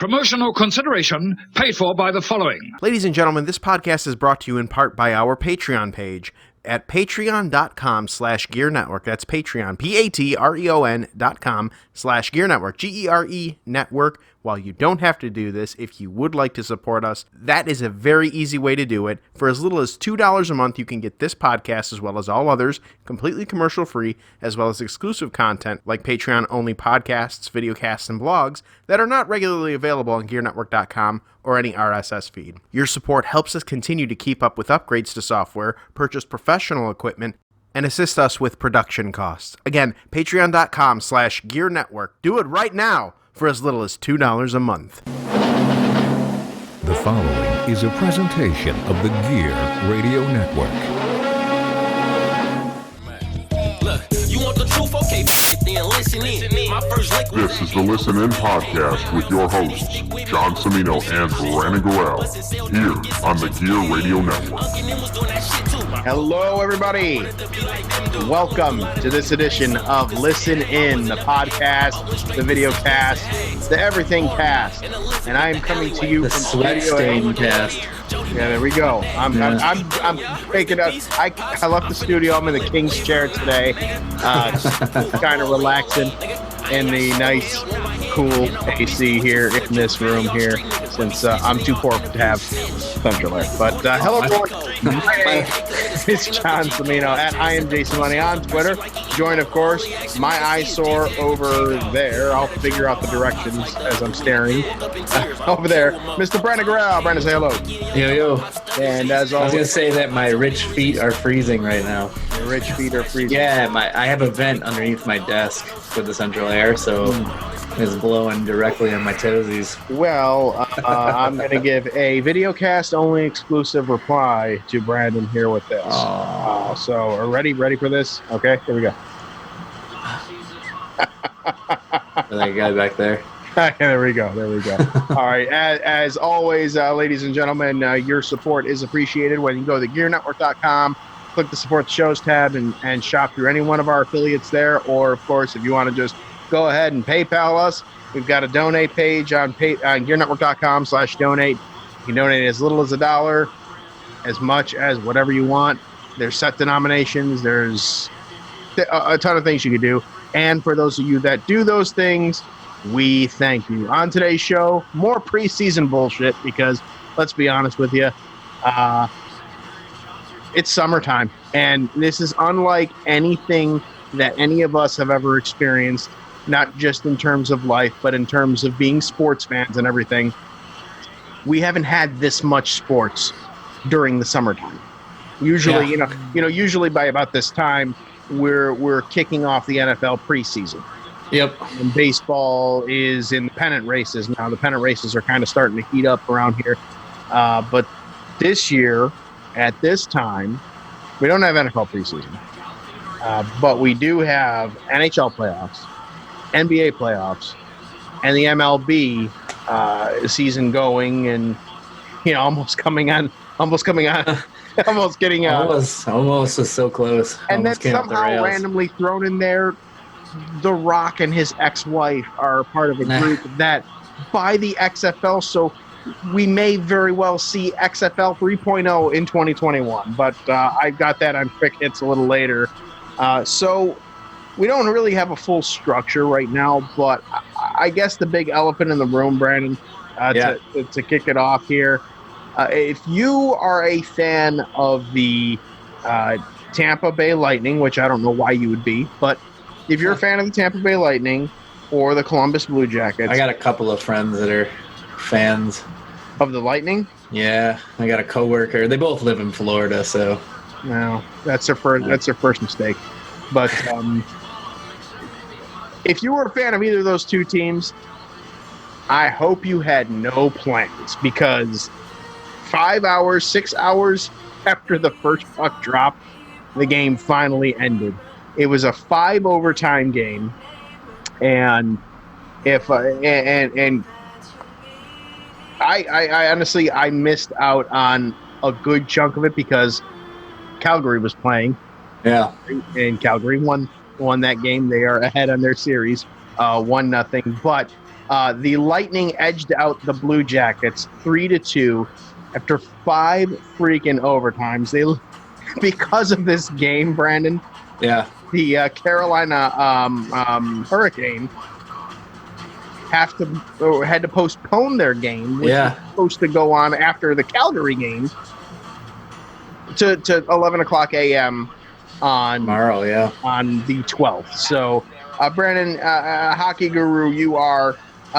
Promotional consideration paid for by the following. Ladies and gentlemen, this podcast is brought to you in part by our Patreon page at patreon.com/Gear Network. That's Patreon, patreon.com/Gear Network, GERE Network. While you don't have to do this, if you would like to support us, that is a very easy way to do it. For as little as $2 a month, you can get this podcast as well as all others completely commercial free, as well as exclusive content like Patreon-only podcasts, videocasts, and blogs that are not regularly available on GearNetwork.com or any RSS feed. Your support helps us continue to keep up with upgrades to software, purchase professional equipment, and assist us with production costs. Again, patreon.com/Gear Network. Do it right now for as little as $2 a month. The following is a presentation of the Gear Radio Network. Look, you want the truth? Okay, then listen in. My first link. This is the Listen In Podcast with your hosts, John Cimino and Brandon Guerrero, here on the Gear Radio Network. Hello, everybody. Welcome to this edition of Listen In, the podcast, the video cast, the everything cast. And I am coming to you the from sweat stain cast. Yeah, there we go. I'm taking up. I left the studio. I'm in the king's chair today, kind of relaxing in the nice, cool AC here in this room here, since I'm too poor to have central air. But hello, everyone. My name is John Cimino at I am Jason Money on Twitter. Join, of course, my eyesore over there. I'll figure out the directions as I'm staring over there. Mr. Brandon Guerrero. Brandon, say hello. Yo. And as always, I was going to say that my rich feet are freezing right now. Your rich feet are freezing. Yeah, I have a vent underneath my desk for the central air, so it's blowing directly on my toesies. Well, I'm going to give a videocast only exclusive reply to Brandon here with this. So, are ready for this? Okay, here we go. That guy back there. There we go. All right. As always, ladies and gentlemen, your support is appreciated. When you go to gearnetwork.com, click the support the shows tab and shop through any one of our affiliates there. Or, of course, if you want to just go ahead and PayPal us, we've got a donate page on gearnetwork.com/donate. You can donate as little as $1, as much as whatever you want. There's set denominations. There's a ton of things you can do. And for those of you that do those things, we thank you. On today's show, more preseason bullshit because, let's be honest with you, it's summertime. And this is unlike anything that any of us have ever experienced, not just in terms of life, but in terms of being sports fans and everything. We haven't had this much sports during the summertime. Usually, usually by about this time, we're kicking off the NFL preseason. Yep. And baseball is in the pennant races now. The pennant races are kind of starting to heat up around here. But this year, at this time, we don't have NFL preseason. But we do have NHL playoffs, NBA playoffs, and the MLB season going, and almost coming on, almost getting almost was so close. And then Almost came off the somehow rails. randomly thrown in there, The Rock and his ex-wife are part of a group that buy the XFL, so we may very well see XFL 3.0 in 2021. But I got that on quick hits a little later. So we don't really have a full structure right now, but I guess the big elephant in the room, Brandon, to kick it off here, if you are a fan of the Tampa Bay Lightning, which I don't know why you would be, but if you're a fan of the Tampa Bay Lightning or the Columbus Blue Jackets. I got a couple of friends that are fans. Of the Lightning? Yeah, I got a coworker. They both live in Florida, so. No, that's their first mistake. But if you were a fan of either of those two teams, I hope you had no plans, because 5 hours, 6 hours after the first puck dropped, the game finally ended. It was a 5 overtime game, and I honestly missed out on a good chunk of it because Calgary was playing. Yeah, and Calgary won that game. They are ahead on their series, 1-0. But The Lightning edged out the Blue Jackets 3-2 after 5 freaking overtimes. Because of this game, Brandon, Yeah. the Carolina Hurricane had to postpone their game, which was supposed to go on after the Calgary game, to 11 o'clock a.m. on tomorrow, on the 12th. So, Brandon, hockey guru, you are.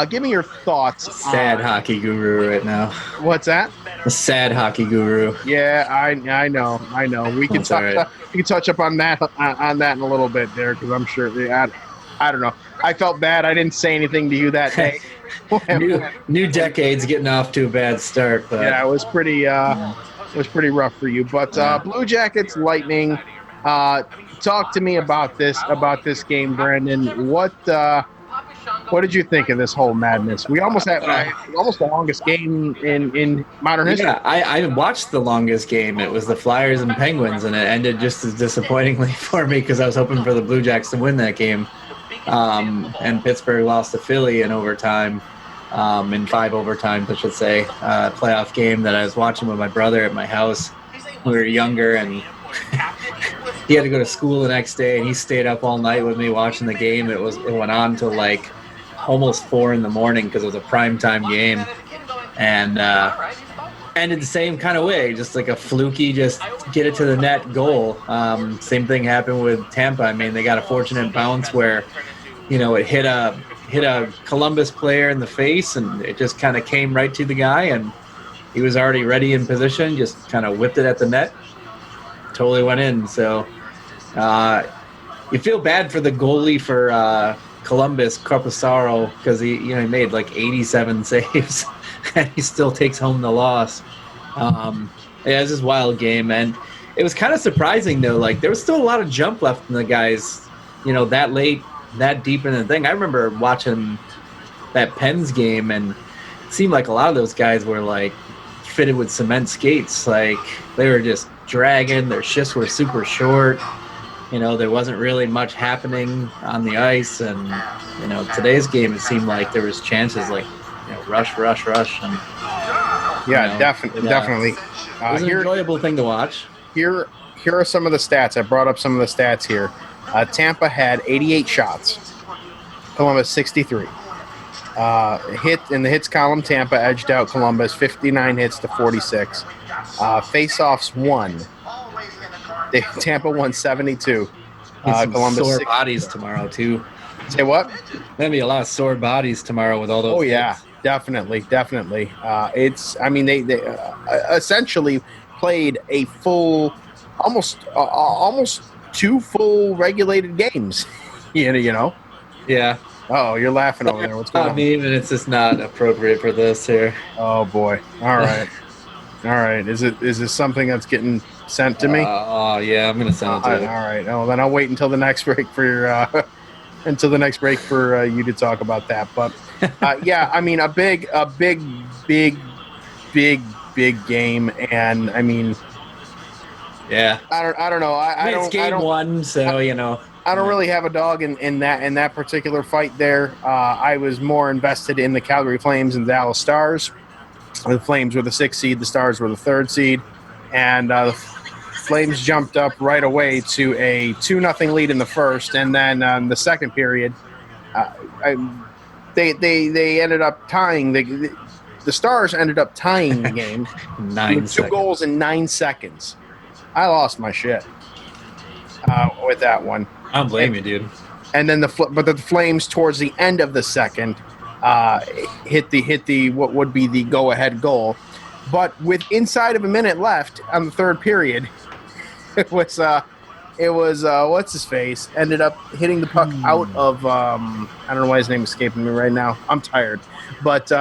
Give me your thoughts. Sad hockey guru right now. What's that? A sad hockey guru. Yeah, I know. We can touch up on that in a little bit there, because I'm sure. I don't know. I felt bad. I didn't say anything to you that day. new decade's getting off to a bad start, but yeah, it was pretty rough for you. But Blue Jackets, Lightning. Talk to me about this game, Brandon. What did you think of this whole madness? We almost had almost the longest game in modern history. Yeah, I watched the longest game. It was the Flyers and Penguins, and it ended just as disappointingly for me because I was hoping for the Blue Jacks to win that game. And Pittsburgh lost to Philly in overtime, in 5 overtimes, I should say. Playoff game that I was watching with my brother at my house when we were younger, and he had to go to school the next day, and he stayed up all night with me watching the game. It went on till like almost 4 a.m. because it was a primetime game, and ended the same kind of way, just like a fluky, just get it to the net goal. Same thing happened with Tampa. I mean, they got a fortunate bounce where, it hit a Columbus player in the face, and it just kind of came right to the guy, and he was already ready in position, just kind of whipped it at the net. Totally went in. So you feel bad for the goalie for Columbus, Corpusaro, because he made like 87 saves and he still takes home the loss. It's just a wild game, and it was kind of surprising though. Like, there was still a lot of jump left in the guys, that late, that deep in the thing. I remember watching that Pens game, and it seemed like a lot of those guys were like fitted with cement skates. Like, they were just dragging. Their shifts were super short. There wasn't really much happening on the ice, and today's game, it seemed like there was chances, like rush, and definitely. It was an enjoyable thing to watch. Here are some of the stats. I brought up some of the stats here. Tampa had 88 shots, Columbus 63. Hit in the hits column, Tampa edged out Columbus 59 hits to 46. Face-offs won. Tampa won 72. Columbus sore bodies tomorrow too. Say what? There'll be a lot of sore bodies tomorrow with all those. Oh yeah, hits. definitely. They essentially played a full, almost 2 full regulated games. Yeah. Oh, you're laughing over there. What's going on? I mean, it's just not appropriate for this here. Oh boy. All right. Is this something that's getting sent to me? Yeah, I'm gonna send it to you. All right. Oh, then I'll wait until the next break for you to talk about that. But yeah, I mean, a big game, and I mean, yeah. I don't know. It's game 1, so I don't really have a dog in that particular fight there. I was more invested in the Calgary Flames and Dallas Stars. The Flames were the 6th seed, the Stars were the 3rd seed, and the Flames jumped up right away to a 2-0 lead in the first, and then the second period, they ended up tying. The Stars ended up tying the game with 2 goals in 9 seconds. I lost my shit with that one. I don't blame you, dude. And then the Flames towards the end of the second hit the what would be the go-ahead goal, but with inside of a minute left on the third period, it was what's his face ended up hitting the puck out of I don't know why his name is escaping me right now. I'm tired, but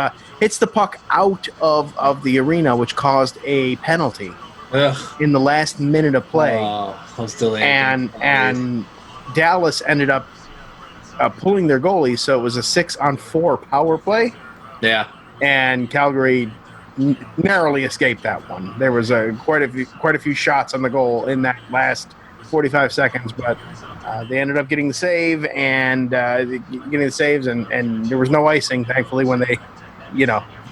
hits the puck out of the arena, which caused a penalty in the last minute of play. And Dallas ended up pulling their goalie, so it was a 6-on-4 power play. Yeah, and Calgary narrowly escaped that one. There was quite a few shots on the goal in that last 45 seconds, but they ended up getting the save and getting the saves, and there was no icing, thankfully, when they,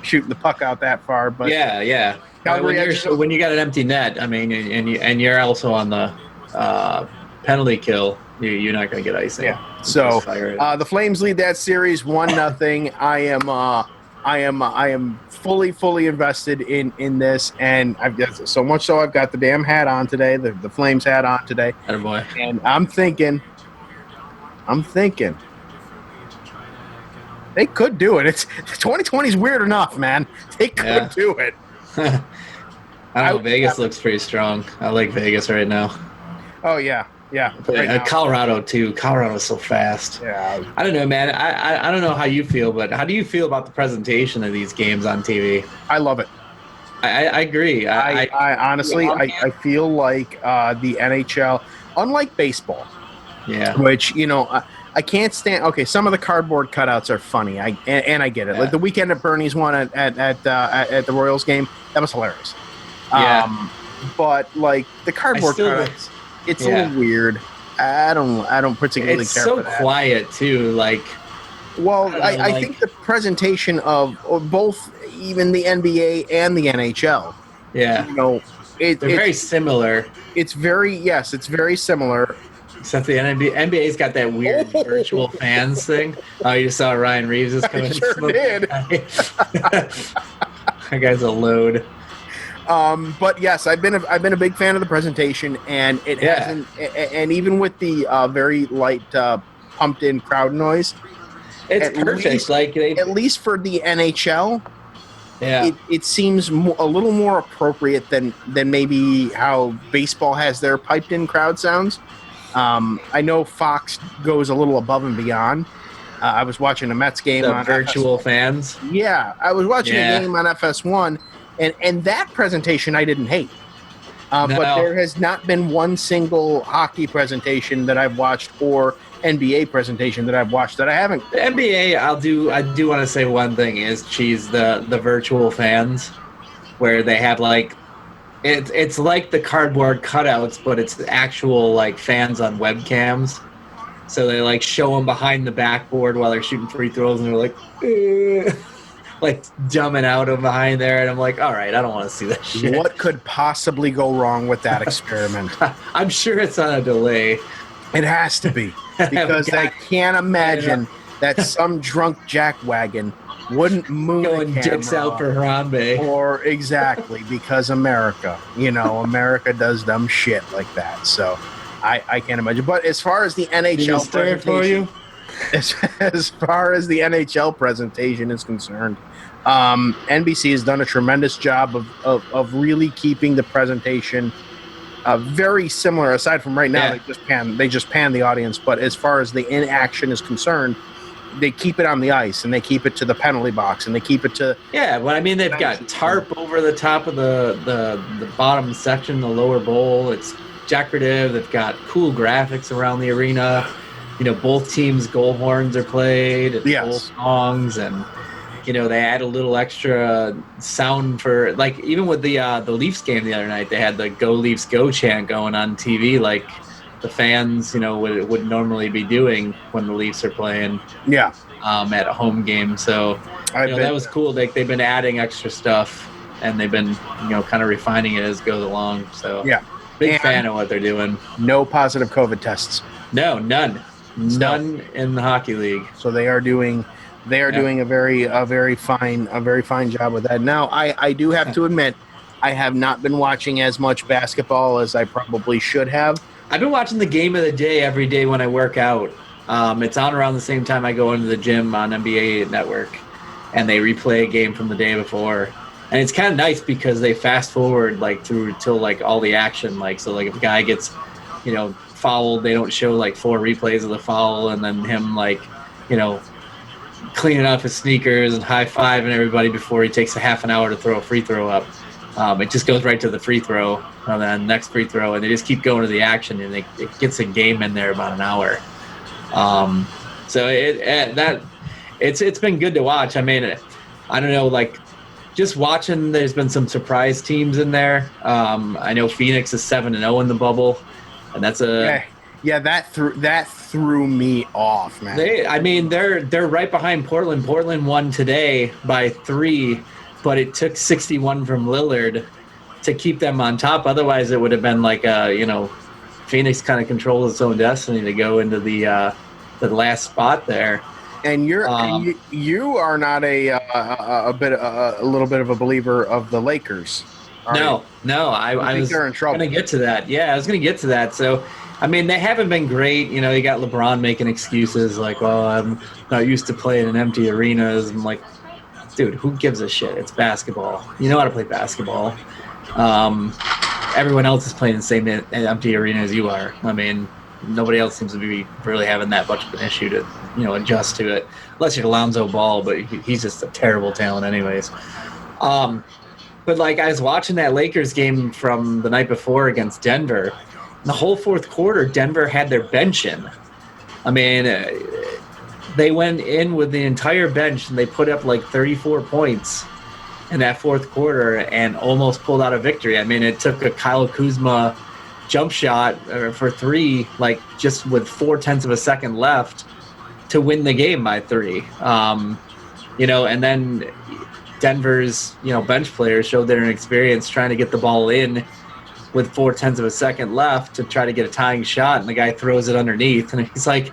shooting the puck out that far. But Yeah. Calgary When you got an empty net, I mean, and you're also on the penalty kill, you're not going to get icing. Yeah. So the Flames lead that series 1-0. I am fully invested in this, and I've got so much so I've got the damn hat on today, the Flames hat on today. Attaboy. And I'm thinking they could do it. It's 2020 is weird enough, man. They could do it. I don't know. Vegas looks pretty strong. I like Vegas right now. Oh yeah. Right Colorado too. Colorado's so fast. Yeah. I don't know, man. I don't know how you feel, but how do you feel about the presentation of these games on TV? I love it. I agree. I honestly, I feel like the NHL, unlike baseball, which I can't stand. Okay, some of the cardboard cutouts are funny. I get it. Yeah. Like the weekend at Bernie's one at the Royals game, that was hilarious. Yeah. But like the cardboard cutouts, it's a little weird. I don't particularly care for that. It's so quiet too. Like, well, I think the presentation of both, even the NBA and the NHL. Yeah. They're very similar. It's very similar. Except the NBA's got that weird virtual fans thing. Oh, you saw Ryan Reeves is coming. I sure did. That guy's a load. But yes, I've been a big fan of the presentation, and it hasn't. And even with the very light pumped in crowd noise, it's perfect. At least for the NHL, yeah, it seems a little more appropriate than maybe how baseball has their piped in crowd sounds. I know Fox goes a little above and beyond. I was watching a Mets game on virtual fans. Yeah, I was watching a game on FS1, and that presentation I didn't hate. But there has not been one single hockey presentation that I've watched or NBA presentation that I've watched that I haven't. The NBA, I do want to say one thing is the virtual fans, where they have like. It's like the cardboard cutouts, but it's actual like fans on webcams. So they like show them behind the backboard while they're shooting free throws, and they're like, like dumbing out of behind there. And I'm like, all right, I don't want to see that shit. What could possibly go wrong with that experiment? I'm sure it's on a delay. It has to be, because I can't imagine that some drunk jackwagon wouldn't move going dicks out for Harambe. Or exactly, because America, America does dumb shit like that. So I can't imagine. But as far as the NHL presentation, for you? As far as the NHL presentation is concerned, NBC has done a tremendous job of really keeping the presentation very similar. Aside from right now, they just pan the audience. But as far as the in-action is concerned, they keep it on the ice, and they keep it to the penalty box, and they keep it to... Yeah, well, I mean, they've got tarp over the top of the bottom section, the lower bowl. It's decorative. They've got cool graphics around the arena. Both teams' goal horns are played, and both songs, and, they add a little extra sound for... Like, even with the Leafs game the other night, they had the Go Leafs Go chant going on TV, like... the fans, would normally be doing when the Leafs are playing. Yeah. At a home game. So, that was cool. They've been adding extra stuff, and they've been, kind of refining it as it goes along. So, big fan of what they're doing. No positive COVID tests. No, none. None in the hockey league. So they are doing a very fine job with that. Now, I do have to admit, I have not been watching as much basketball as I probably should have. I've been watching the game of the day every day when I work out. It's on around the same time I go into the gym on NBA Network, and they replay a game from the day before. And it's kind of nice because they fast forward like through till like all the action. Like, so like if a guy gets, fouled, they don't show like 4 replays of the foul, and then him like, cleaning off his sneakers and high-fiving everybody before he takes a half an hour to throw a free throw up. It just goes right to the free throw, and then next free throw, and they just keep going to the action, and it gets a game in there about an hour. So it's been good to watch. I mean, I don't know, like just watching. There's been some surprise teams in there. I know Phoenix is 7-0 in the bubble. and that's a that threw me off, man. They're right behind Portland. Portland won today by 3, but it took 61 from Lillard to keep them on top. Otherwise, it would have been like Phoenix kind of controls its own destiny to go into the last spot there. And you are not a little bit of a believer of the Lakers. No, I was they're in trouble. Going to get to that. Yeah, I was going to get to that. So, I mean, they haven't been great. You know, you got LeBron making excuses like, "Oh, I'm not used to playing in empty arenas." I'm like, dude, who gives a shit? It's basketball. You know how to play basketball. Everyone else is playing in the same empty arena as you are. I mean, nobody else seems to be really having that much of an issue to, adjust to it, unless you're Lonzo Ball, but he's just a terrible talent anyways. But like, I was watching that Lakers game from the night before against Denver. The whole fourth quarter, Denver had their bench in. I mean, they went in with the entire bench and they put up like 34 points in that fourth quarter and almost pulled out a victory. I mean, it took a Kyle Kuzma jump shot for 3, like just with 0.4 of a second left to win the game by 3. And then Denver's, bench players showed their experience trying to get the ball in with 0.4 of a second left to try to get a tying shot, and the guy throws it underneath, and he's like,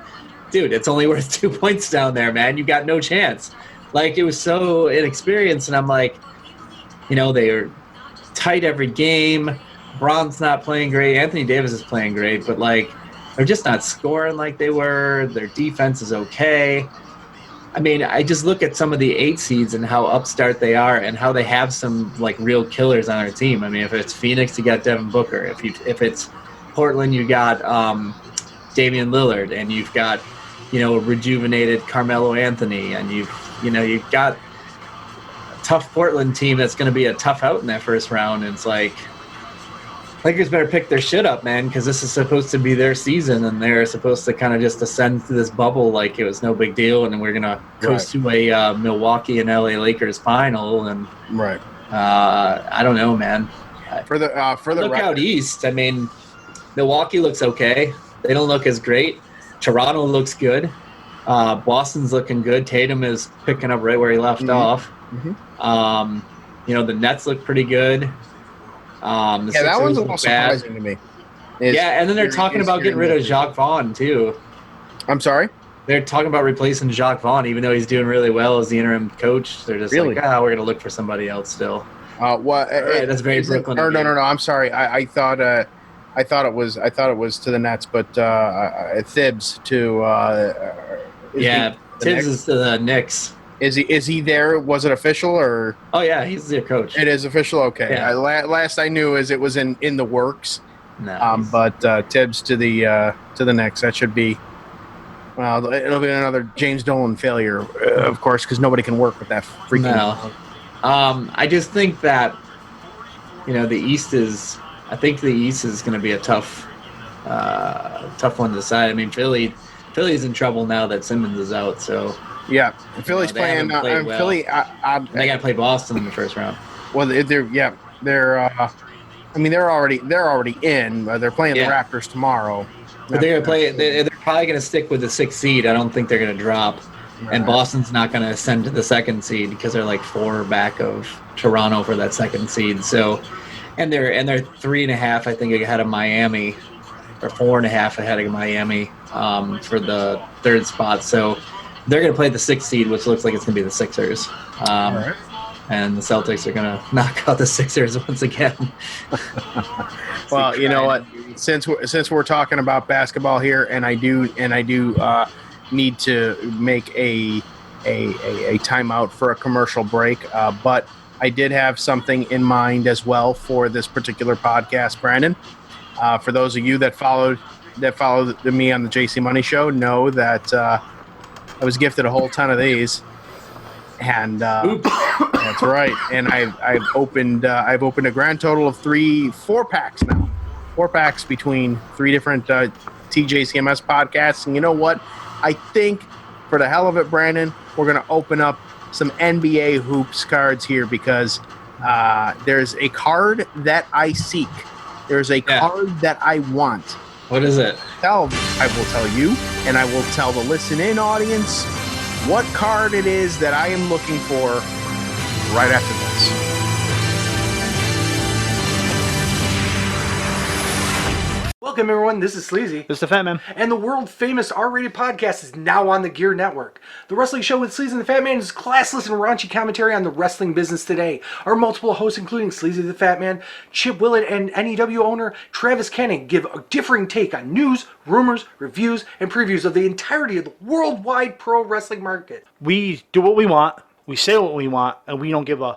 dude, it's only worth 2 points down there, man. You got no chance. Like, it was so inexperienced, and I'm like, they are tight every game. Braun's not playing great. Anthony Davis is playing great, but, like, they're just not scoring like they were. Their defense is okay. I mean, I just look at some of the 8 seeds and how upstart they are and how they have some, like, real killers on their team. I mean, if it's Phoenix, you got Devin Booker. If it's Portland, you got Damian Lillard, and you've got, a rejuvenated Carmelo Anthony, and you've got a tough Portland team that's going to be a tough out in that first round. And it's like, Lakers better pick their shit up, man, because this is supposed to be their season, and they're supposed to kind of just ascend through this bubble like it was no big deal, and then we're going to coast to a Milwaukee and LA Lakers final. And I don't know, man. For the look out east. I mean, Milwaukee looks okay. They don't look as great. Toronto looks good. Boston's looking good. Tatum is picking up right where he left off. Mm-hmm. The Nets look pretty good. That one's a little surprising to me. And then they're talking about getting rid of Jacques Vaughn, too. I'm sorry? They're talking about replacing Jacques Vaughn, even though he's doing really well as the interim coach. They're just like, we're going to look for somebody else still. That's very Brooklyn. No. I'm sorry. I thought it was to the Nets, but Thibs to Tibbs is to the Knicks. Is he there? Was it official or? Oh yeah, he's their coach. It is official. Okay. Yeah. Last I knew is it was in the works. No. But Tibbs to the Knicks. That should be. Well, it'll be another James Dolan failure, of course, because nobody can work with that freaking. No. I just think that the East is. I think the East is going to be a tough one to decide. I mean, Philly's in trouble now that Simmons is out. So. Yeah, Philly's playing. Well. Philly. They got to play Boston in the first round. Well, they're. I mean, they're already in. They're playing the Raptors tomorrow. But they're gonna play. They're probably gonna stick with the 6th seed. I don't think they're gonna drop. Right. And Boston's not gonna ascend to the 2nd seed because they're like 4 back of Toronto for that 2nd seed. So, and they're 3.5, I think, ahead of Miami, or 4.5 ahead of Miami for the 3rd spot. So. They're going to play the 6th seed, which looks like it's going to be the Sixers. Right. And the Celtics are going to knock out the Sixers once again. Well, you know what? Since we're talking about basketball here, and I do need to make a timeout for a commercial break, but I did have something in mind as well for this particular podcast, Brandon. For those of you that followed me on the JC Money Show, know that. I was gifted a whole ton of these, and that's right. And I've opened a grand total of 4 packs now, 4 packs between 3 different TJCMS podcasts. And you know what? I think for the hell of it, Brandon, we're gonna open up some NBA hoops cards here because there's a card that I seek. There's a card that I want. What is it? I will tell you, and I will tell the listen-in audience what card it is that I am looking for right after this. Welcome, everyone. This is Sleazy. This is the Fat Man. And the world-famous R-rated podcast is now on the Gear Network. The Wrestling Show with Sleazy and the Fat Man is classless and raunchy commentary on the wrestling business today. Our multiple hosts, including Sleazy the Fat Man, Chip Willett, and NEW owner Travis Kenning, give a differing take on news, rumors, reviews, and previews of the entirety of the worldwide pro wrestling market. We do what we want, we say what we want, and we don't give a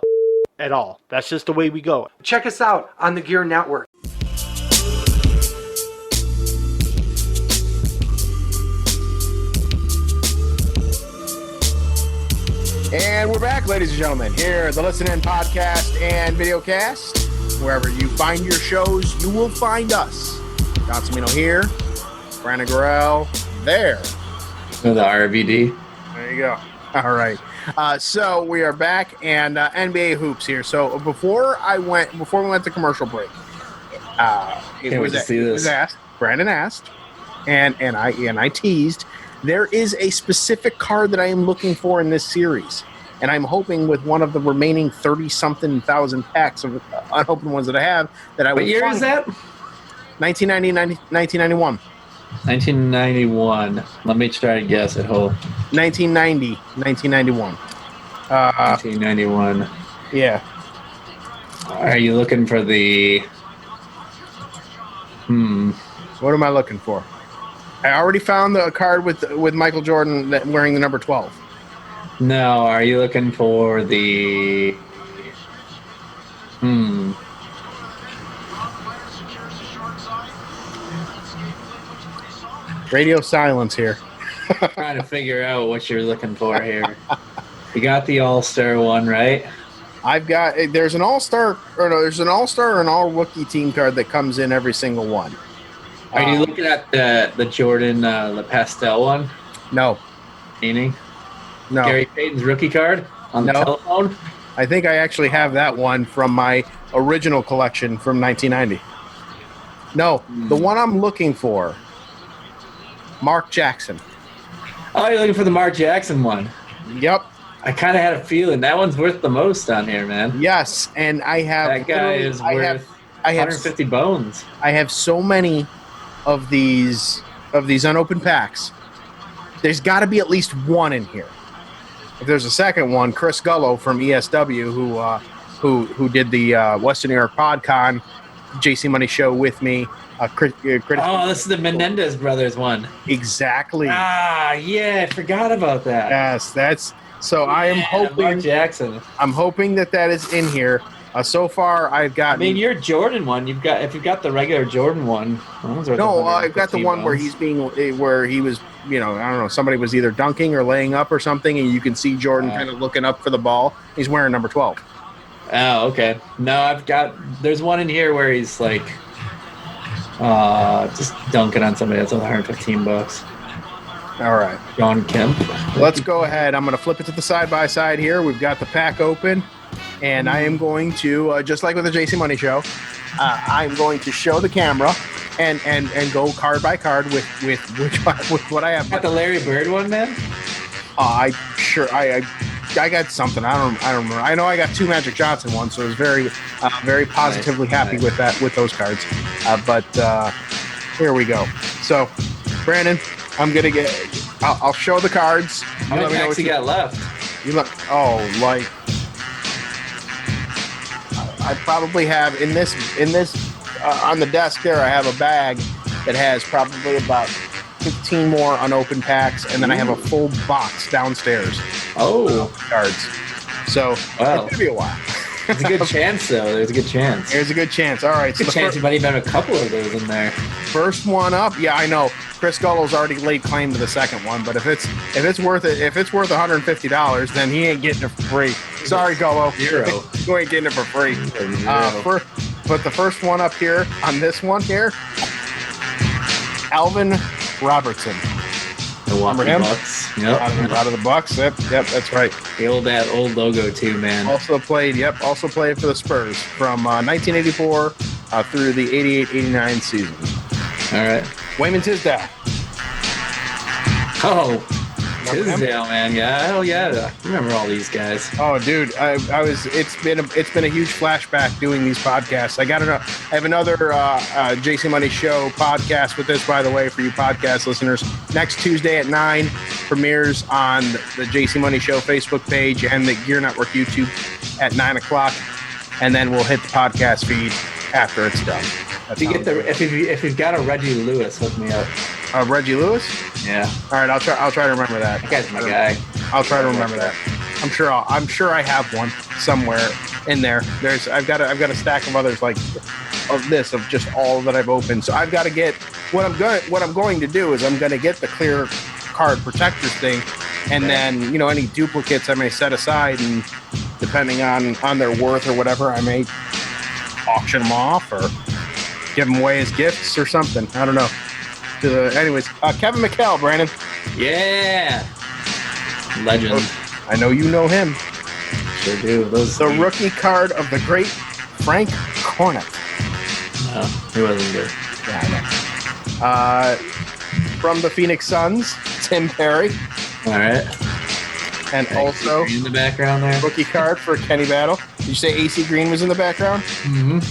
at all. That's just the way we go. Check us out on the Gear Network. And we're back, ladies and gentlemen, here at the Listen In podcast and videocast. Wherever you find your shows, you will find us. John Cimino here, Brandon Gorell there. The RVD. There you go. All right. So we are back, and NBA hoops here. So before we went to commercial break, it was asked. Brandon asked, and I teased. There is a specific card that I am looking for in this series, and I'm hoping with one of the remaining 30-something thousand packs of unopened ones that I have that I will. What year is that? 1991. 1991. Let me try to guess it. Hold. 1991. 1991. Yeah. Are you looking for the? What am I looking for? I already found the card with Michael Jordan wearing the number 12. No, are you looking for the? Radio silence here. Trying to figure out what you're looking for here. You got the All-Star one, right? There's an All-Star there's an All-Star or an All-Rookie team card that comes in every single one. Are you looking at the Jordan the pastel one? No. Meaning? No. Gary Payton's rookie card on the telephone? I think I actually have that one from my original collection from 1990. No, the one I'm looking for, Mark Jackson. Oh, you're looking for the Mark Jackson one? Yep. I kind of had a feeling that one's worth the most on here, man. Yes, and I have that guy is worth 150 bones. I have so many of these unopened packs. There's got to be at least one in here. If there's a second one, Chris Gullo from ESW, who did the Western New York PodCon JC Money show with me. This is the Menendez brothers one. Exactly. Yeah, I forgot about that. Yes, that's so. Yeah, I am hoping Mark Jackson. I'm hoping that is in here. So far, I've got. I mean, your Jordan one. If you've got the regular Jordan one. I've got the one where he was. I don't know. Somebody was either dunking or laying up or something, and you can see Jordan kind of looking up for the ball. He's wearing number 12. Oh, okay. No, there's one in here where he's like, just dunking on somebody. That's $115. All right. John Kemp. Let's go ahead. I'm going to flip it to the side-by-side here. We've got the pack open, and I am going to, just like with the JC Money show, I'm going to show the camera and go card by card with what I have. Got the Larry Bird one, man? I got something. I don't remember. I know I got two Magic Johnson ones, so I was very positively happy with those cards. But here we go. So, Brandon, I'm gonna I'll show the cards. How many packs you got left? I probably have in this on the desk there. I have a bag that has probably about 15 more unopened packs, and then I have a full box downstairs. Oh, cards. So it's gonna be a while. There's a good chance, though. There's a good chance. There's a good chance. All right. So good chance you might even have a couple of those in there. First one up. Yeah, I know. Chris Gullo's already laid claim to the second one, but if it's worth $150, then he ain't getting it for free. Sorry, Gullo. Zero. You ain't getting it for free. But the first one up here on this one here, Alvin Robertson. Milwaukee Bucks. Yep. Out of the Bucks. Yep, that's right. That old logo too, man. Also played for the Spurs from 1984 through the 88-89 season. All right. Wayman Tisdale. Oh, Tisdale, man. Yeah, hell yeah. I remember all these guys. Oh, dude, I was. It's been a huge flashback doing these podcasts. I have another JC Money Show podcast with this, by the way, for you podcast listeners. Next Tuesday at 9 premieres on the JC Money Show Facebook page and the Gear Network YouTube at 9 o'clock, and then we'll hit the podcast feed after it's done. If you've got a Reggie Lewis, hook me up. Reggie Lewis? Yeah. All right, I'll try to remember that. That guy's my guy. I'll try to remember that. I'm sure I have one somewhere in there. I've got a stack of others like of just all that I've opened. So I've got to get what I'm going to do is I'm going to get the clear card protectors thing, and then any duplicates I may set aside, and depending on their worth or whatever, I may auction them off or give them away as gifts or something. I don't know. Anyways, Kevin McHale, Brandon. Yeah. Legend. I know you know him. Sure do. The rookie card of the great Frank Cornett. No, he wasn't good. Yeah, I know. From the Phoenix Suns, Tim Perry. All right. And also in the background there. Rookie card for Kenny Battle. Did you say AC Green was in the background? Mm-hmm.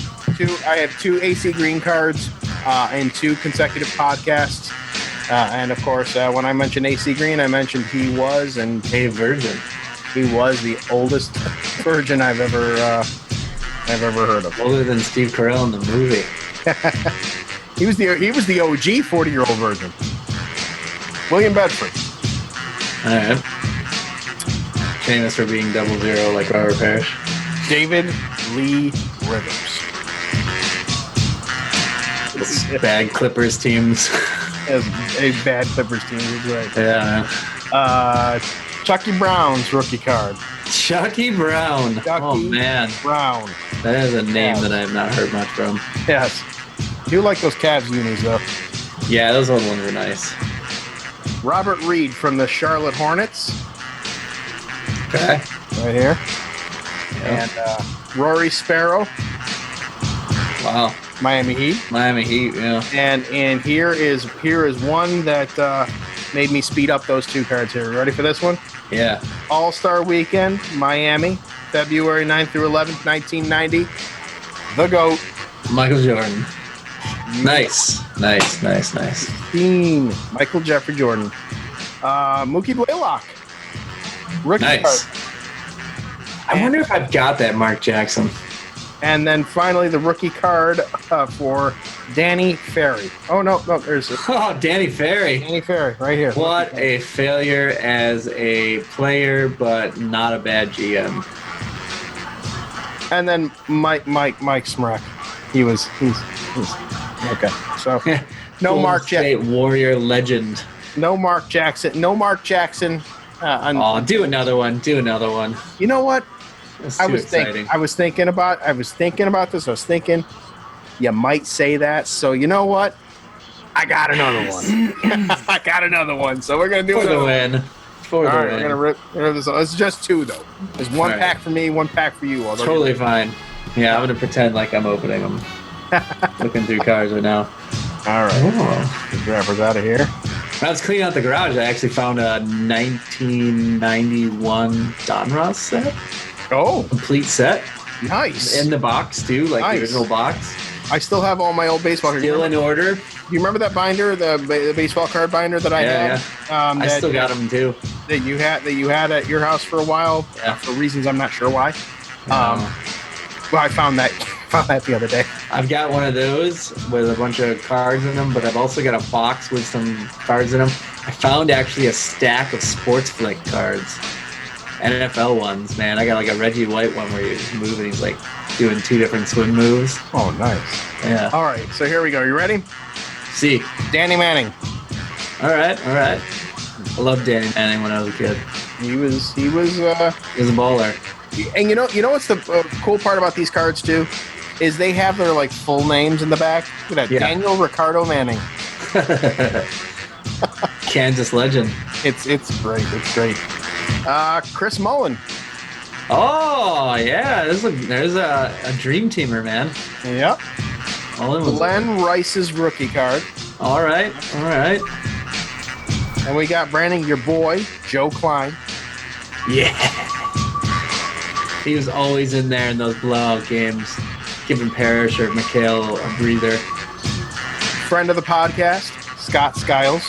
I have 2 AC Green cards in 2 consecutive podcasts. And of course, when I mentioned AC Green, I mentioned he was a virgin. He was the oldest virgin I've ever heard of. Older than Steve Carell in the movie. He was the OG 40-year-old virgin. William Bedford. All right. Famous for being 00 like Robert Parrish. David Lee Rivers. Bad Clippers teams. A bad Clippers team, you're right. Yeah. Chucky Brown's rookie card. Chucky Brown. Oh, man. Brown. That is a name that I have not heard much from. Yes. I do like those Cavs unis, though. Yeah, those old ones are nice. Robert Reed from the Charlotte Hornets. Okay. Right here. Yeah. And Rory Sparrow. Wow. Miami Heat. Miami Heat, yeah. And here is one that made me speed up those 2 cards here. Ready for this one? Yeah. AllStar Weekend, Miami, February 9th through 11th, 1990. The GOAT. Michael Jordan. Nice. Michael Jeffrey Jordan. Mookie Blaylock. Rookie nice. card. I wonder if I've got that Mark Jackson. And then finally the rookie card for Danny Ferry. Oh, no, there's it. Oh, Danny Ferry. Danny Ferry, right here. What a failure as a player, but not a bad GM. And then Mike Smrek. He's okay. So no Mark Jackson. Warrior legend. No Mark Jackson. Do another one. You know what? I was thinking about this. I was thinking you might say that. So you know what? I got another one. So we're gonna do for the win. All right, we're gonna rip this. It's just 2 though. There's one pack for me, one pack for you. Totally fine. Yeah, I'm gonna pretend like I'm opening them. Looking through cards right now. All right. The grabber's out of here. When I was cleaning out the garage, I actually found a 1991 Donruss set. Oh, complete set. Nice. In the box too, like the original box. I still have all my old baseball cards. Still in order. Do you remember that binder, the baseball card binder that I had? Yeah. I still got them too. That you had at your house for a while, for reasons I'm not sure why. Well, I found that the other day. I've got one of those with a bunch of cards in them, but I've also got a box with some cards in them. I found actually a stack of Sports Flick cards. NFL ones, man. I got like a Reggie White one where he's moving. He's like doing 2 different swim moves. Oh, nice. Yeah. All right. So here we go. You ready? See. Danny Manning. All right. I loved Danny Manning when I was a kid. He was a baller. And you know what's the cool part about these cards too? Is they have their like full names in the back. Look at that. Yeah. Daniel Ricardo Manning. Kansas legend. It's great. It's great. Chris Mullen. Oh yeah, there's a dream teamer, man. Yep. Glenn Rice's rookie card. All right. And we got Brandon, your boy, Joe Klein. Yeah. He was always in there in those blowout games, giving Parrish or McHale a breather. Friend of the podcast, Scott Skiles.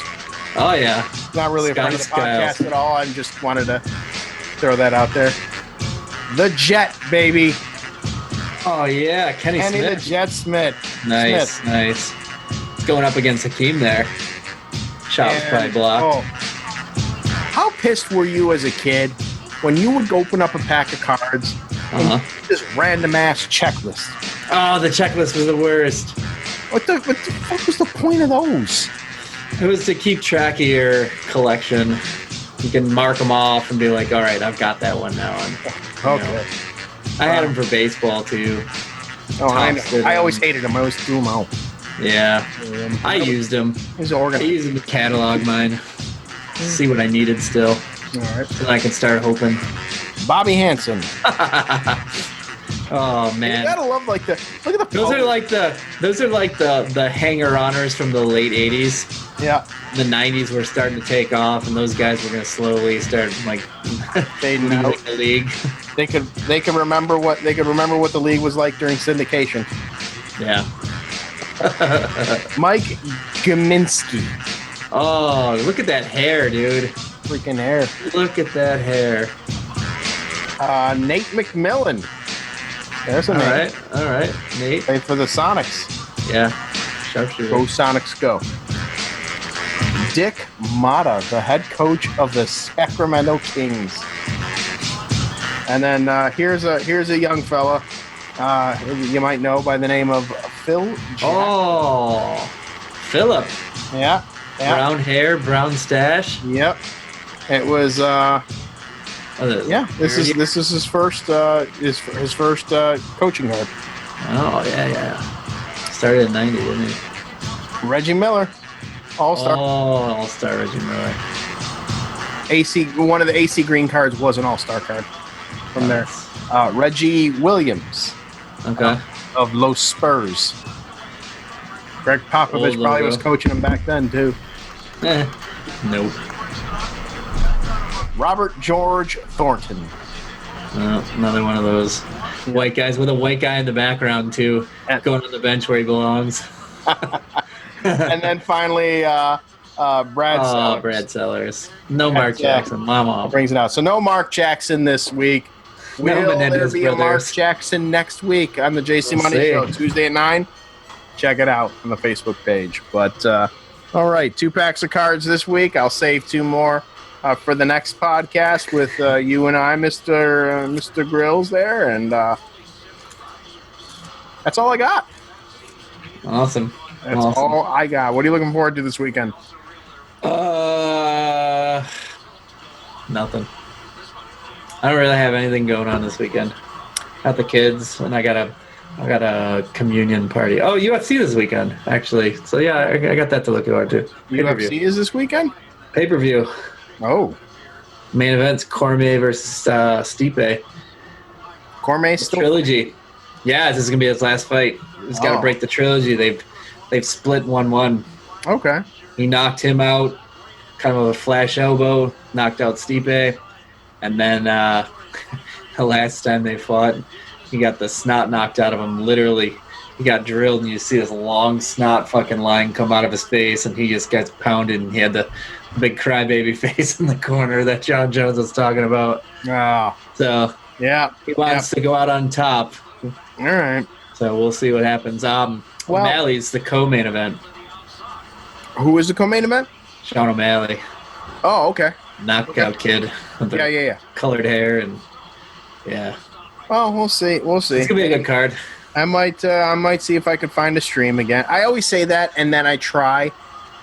Oh, yeah. Not really Scott a friend of the Skiles. podcast at all. I just wanted to throw that out there. The Jet, baby. Oh, yeah. Kenny the Smith. Jet Smith. Nice. He's going up against Hakeem there. Shot was probably blocked. Oh. How pissed were you as a kid when you would open up a pack of cards and this random ass checklist? Oh, the checklist was the worst. What the fuck was the point of those? It was to keep track of your collection. You can mark them off and be like, all right, I've got that one now. And, Okay. I had them for baseball, too. Oh, I know. Tops did I them. always hated them. I always threw them out. Yeah. I used them. He's I organized. used them to catalog mine. See what I needed still. All right. So I can start hoping. Bobby Hansen. Oh, You man. gotta love look at the Those are like the hanger-oners from the late 80s. yeah. The 90s were starting to take off, and those guys were going to slowly start like Fading out. leaving the league. They could remember what the league was like during syndication. Yeah. Mike Gminski. Oh, look at that hair, dude. Freaking hair. Look at that hair. Nate McMillan. There's a All name. right, Nate. Played for the Sonics. Yeah, sharpshooter. Go Sonics, go. Dick Motta, the head coach of the Sacramento Kings. And then here's a young fella you might know by the name of Phil Jack. Oh, Philip. Yeah. Brown hair, brown stash. Yep. It was This is his first coaching card. Oh yeah. Started in '90, didn't he? Reggie Miller, All-Star. Oh, All-Star Reggie Miller. AC. One of the AC green cards was an All-Star card from there. Reggie Williams Okay. of Los Spurs. Greg Popovich Old probably logo. was coaching him back then too. Nope. Robert George Thornton. Another one of those white guys with a white guy in the background too, going on the bench where he belongs. And then finally, Brad Sellers. Brad Sellers. No Mark Jackson. Mama. Brings it out. So no Mark Jackson this week. No Will there Menendez be a Mark brothers. Jackson next week on the JC We'll Money see. Show, Tuesday at 9? Check it out on the Facebook page. But, all right, 2 packs of cards this week. I'll save 2 more for the next podcast with you and I, Mr. Grills there. And that's all I got. Awesome. That's all I got. What are you looking forward to this weekend? Nothing. I don't really have anything going on this weekend. Got the kids, and I got a communion party. Oh, UFC this weekend, actually. So yeah, I got that to look forward to. UFC is this weekend? Pay-per-view. Oh. Main event's Cormier versus Stipe. Cormier still Trilogy. Yeah, this is gonna be his last fight. He's got to break the trilogy. They've split 1-1. Okay. He knocked him out, kind of a flash elbow, knocked out Stipe, and then the last time they fought, he got the snot knocked out of him. Literally, he got drilled, and you see this long snot fucking line come out of his face, and he just gets pounded, and he had the big crybaby face in the corner that John Jones was talking about. Oh. So yeah, he wants to go out on top. All right. So we'll see what happens. O'Malley's the co-main event. Who is the co-main event? Sean O'Malley. Oh, okay. Knockout kid. With the Yeah. colored hair and yeah. Well, we'll see. It's gonna be a good card. I might see if I could find a stream again. I always say that, and then I try,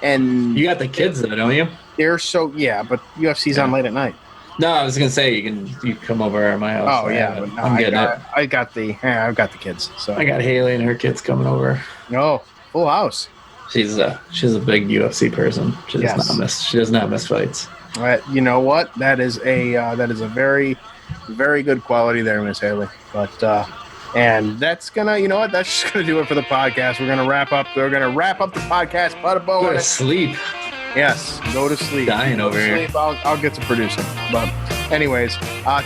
and you got the kids though, don't you? They're but UFC's on late at night. No, I was gonna say you come over at my house. Oh yeah, but no, I'm getting it. I've got the kids. So I got Haley and her kids coming over. No, full house. She's a big UFC person. She does not miss fights. You know what? That is a very, very good quality there, Miss Haley. But And that's gonna, you know what? That's just gonna do it for the podcast. We're gonna wrap up. We're gonna wrap up the podcast. Put a bow Go on to it. sleep. Yes, go to sleep. Dying over here. I'll get to producing. But anyways,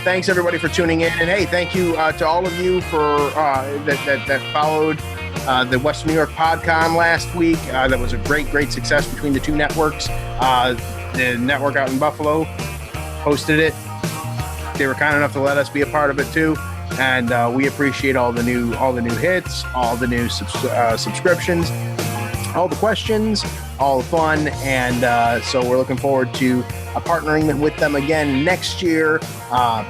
thanks everybody for tuning in. And hey, thank you to all of you for that followed the Western New York PodCon last week. That was a great success between the two networks. The network out in Buffalo hosted it. They were kind enough to let us be a part of it too. And we appreciate all the new hits, all the new subscriptions, all the questions, all the fun, and so we're looking forward to partnering with them again next year,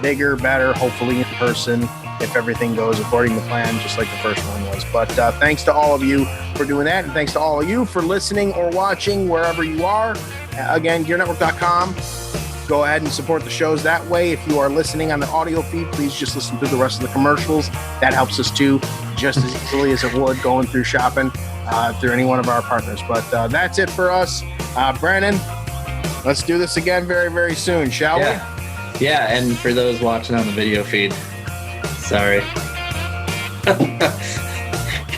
bigger, better, hopefully in person, if everything goes according to plan, just like the first one was. But thanks to all of you for doing that, and thanks to all of you for listening or watching wherever you are. Again, gearnetwork.com. Go ahead and support the shows that way. If you are listening on the audio feed, please just listen to the rest of the commercials. That helps us too, just as easily as it would going through shopping through any one of our partners. But that's it for us. Brandon, let's do this again very soon, shall we? Yeah, and for those watching on the video feed, sorry.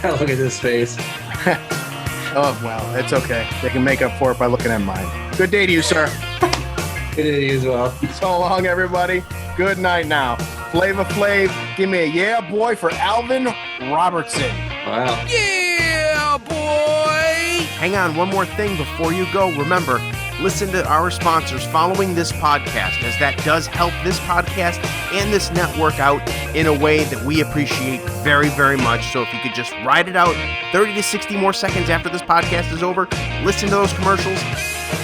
Gotta look at this face. Oh, well, it's okay. They can make up for it by looking at mine. Good day to you, sir. Good to you as well. So long, everybody. Good night now. Flava Flav, give me a yeah, boy, for Alvin Robertson. Wow. Yeah, boy! Hang on, one more thing before you go. Remember, listen to our sponsors following this podcast, as that does help this podcast and this network out in a way that we appreciate very much. So if you could just ride it out 30 to 60 more seconds after this podcast is over, listen to those commercials,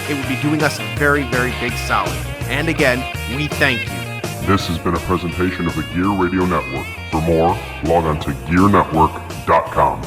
it would be doing us a very big solid. And again, we thank you. This has been a presentation of the Gear Radio Network. For more, log on to gearnetwork.com.